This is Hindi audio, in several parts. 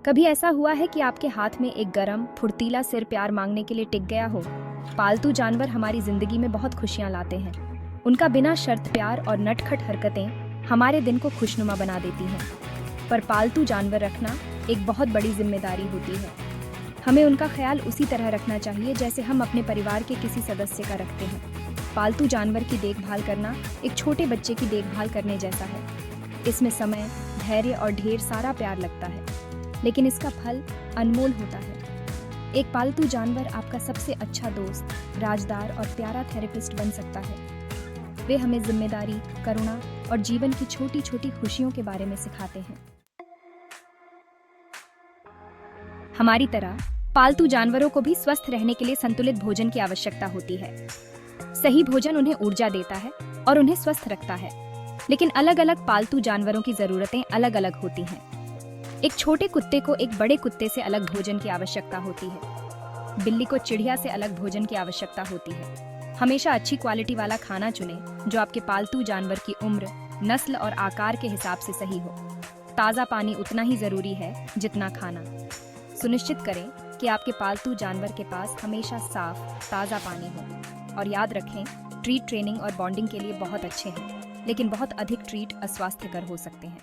कभी ऐसा हुआ है कि आपके हाथ में एक गरम फुर्तीला सिर प्यार मांगने के लिए टिक गया हो? पालतू जानवर हमारी जिंदगी में बहुत खुशियां लाते हैं। उनका बिना शर्त प्यार और नटखट हरकतें हमारे दिन को खुशनुमा बना देती हैं। पर पालतू जानवर रखना एक बहुत बड़ी जिम्मेदारी होती है। हमें उनका ख्याल उसी तरह रखना चाहिए जैसे हम अपने परिवार के किसी सदस्य का रखते हैं। पालतू जानवर की देखभाल करना एक छोटे बच्चे की देखभाल करने जैसा है। इसमें समय, धैर्य और ढेर सारा प्यार लगता है, लेकिन इसका फल अनमोल होता है। एक पालतू जानवर आपका सबसे अच्छा दोस्त, राजदार और प्यारा थेरेपिस्ट बन सकता है। वे हमें जिम्मेदारी, करुणा और जीवन की छोटी छोटी खुशियों के बारे में सिखाते हैं। हमारी तरह पालतू जानवरों को भी स्वस्थ रहने के लिए संतुलित भोजन की आवश्यकता होती है। सही भोजन उन्हें ऊर्जा देता है और उन्हें स्वस्थ रखता है, लेकिन अलग अलग पालतू जानवरों की जरूरतें अलग अलग होती हैं। एक छोटे कुत्ते को एक बड़े कुत्ते से अलग भोजन की आवश्यकता होती है। बिल्ली को चिड़िया से अलग भोजन की आवश्यकता होती है। हमेशा अच्छी क्वालिटी वाला खाना चुनें जो आपके पालतू जानवर की उम्र, नस्ल और आकार के हिसाब से सही हो। ताज़ा पानी उतना ही जरूरी है जितना खाना। सुनिश्चित करें कि आपके पालतू जानवर के पास हमेशा साफ, ताज़ा पानी हो। और याद रखें, ट्रीट ट्रेनिंग और बॉन्डिंग के लिए बहुत अच्छे हैं, लेकिन बहुत अधिक ट्रीट अस्वास्थ्यकर हो सकते हैं।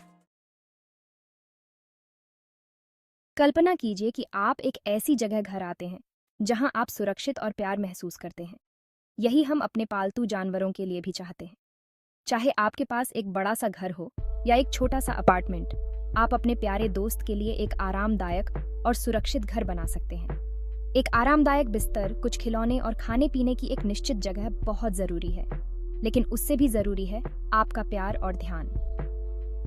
कल्पना कीजिए कि आप एक ऐसी जगह घर आते हैं जहां आप सुरक्षित और प्यार महसूस करते हैं। यही हम अपने पालतू जानवरों के लिए भी चाहते हैं। चाहे आपके पास एक बड़ा सा घर हो या एक छोटा सा अपार्टमेंट, आप अपने प्यारे दोस्त के लिए एक आरामदायक और सुरक्षित घर बना सकते हैं। एक आरामदायक बिस्तर, कुछ खिलौने और खाने पीने की एक निश्चित जगह बहुत जरूरी है, लेकिन उससे भी जरूरी है आपका प्यार और ध्यान।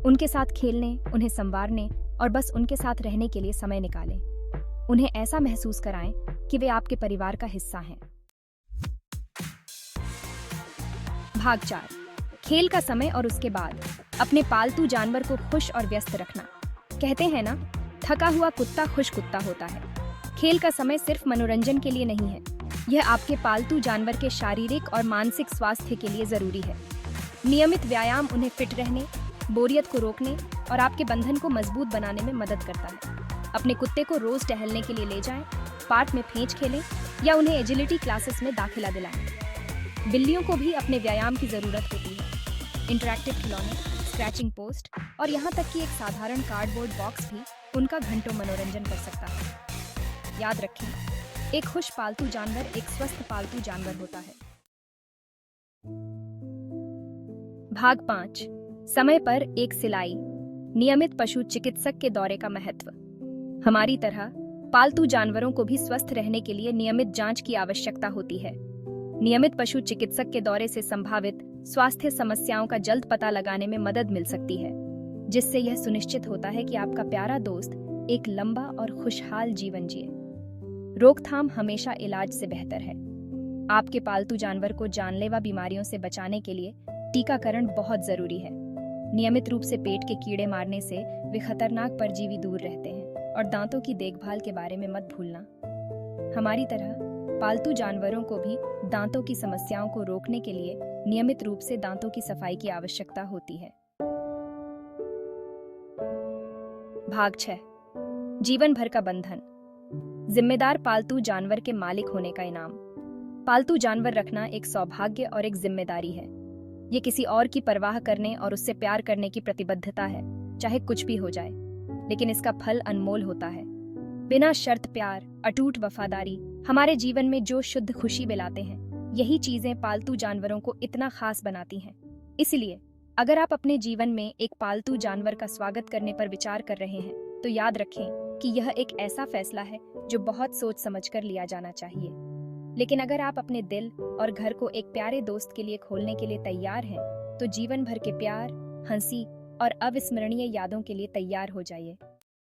उनके साथ खेलने, उन्हें संवारने और बस उनके साथ रहने के लिए समय निकालें। उन्हें ऐसा महसूस कराएं कि वे आपके परिवार का हिस्सा हैं। भाग 4, खेल का समय और उसके बाद अपने पालतू जानवर को खुश और व्यस्त रखना। कहते हैं ना, थका हुआ कुत्ता खुश कुत्ता होता है। खेल का समय सिर्फ मनोरंजन के लिए नहीं है, यह आपके पालतू जानवर के शारीरिक और मानसिक स्वास्थ्य के लिए जरूरी है। नियमित व्यायाम उन्हें फिट रहने, बोरियत को रोकने और आपके बंधन को मजबूत बनाने में मदद करता है। अपने कुत्ते को रोज टहलने के लिए ले जाएं, पार्क में पेंच खेलें या उन्हें एजिलिटी क्लासेस में दाखिला दिलाएं। बिल्लियों को भी अपने व्यायाम की जरूरत होती है। इंटरैक्टिव खिलौने, स्क्रैचिंग पोस्ट और यहाँ तक कि एक साधारण कार्डबोर्ड बॉक्स भी उनका घंटों मनोरंजन कर सकता है। याद रखें, एक खुश पालतू जानवर एक स्वस्थ पालतू जानवर होता है। भाग 5, समय पर एक सिलाई, नियमित पशु चिकित्सक के दौरे का महत्व। हमारी तरह पालतू जानवरों को भी स्वस्थ रहने के लिए नियमित जांच की आवश्यकता होती है। नियमित पशु चिकित्सक के दौरे से संभावित स्वास्थ्य समस्याओं का जल्द पता लगाने में मदद मिल सकती है, जिससे यह सुनिश्चित होता है कि आपका प्यारा दोस्त एक लंबा और खुशहाल जीवन जिए। रोकथाम हमेशा इलाज से बेहतर है। आपके पालतू जानवर को जानलेवा बीमारियों से बचाने के लिए टीकाकरण बहुत जरूरी है। नियमित रूप से पेट के कीड़े मारने से वे खतरनाक परजीवी दूर रहते हैं। और दांतों की देखभाल के बारे में मत भूलना। हमारी तरह पालतू जानवरों को भी दांतों की समस्याओं को रोकने के लिए नियमित रूप से दांतों की सफाई की आवश्यकता होती है। भाग 6, जीवन भर का बंधन, जिम्मेदार पालतू जानवर के मालिक होने का इनाम। पालतू जानवर रखना एक सौभाग्य और एक जिम्मेदारी है। ये किसी और की परवाह करने और उससे प्यार करने की प्रतिबद्धता है, चाहे कुछ भी हो जाए, लेकिन इसका फल अनमोल होता है। बिना शर्त प्यार, अटूट वफादारी हमारे जीवन में जो शुद्ध खुशी लाते हैं, यही चीजें पालतू जानवरों को इतना खास बनाती हैं। इसलिए अगर आप अपने जीवन में एक पालतू जानवर का स्वागत करने पर विचार कर रहे हैं, तो याद रखें कि यह एक ऐसा फैसला है जो बहुत सोच समझ कर लिया जाना चाहिए। लेकिन अगर आप अपने दिल और घर को एक प्यारे दोस्त के लिए खोलने के लिए तैयार हैं, तो जीवन भर के प्यार, हंसी और अविस्मरणीय यादों के लिए तैयार हो जाइए।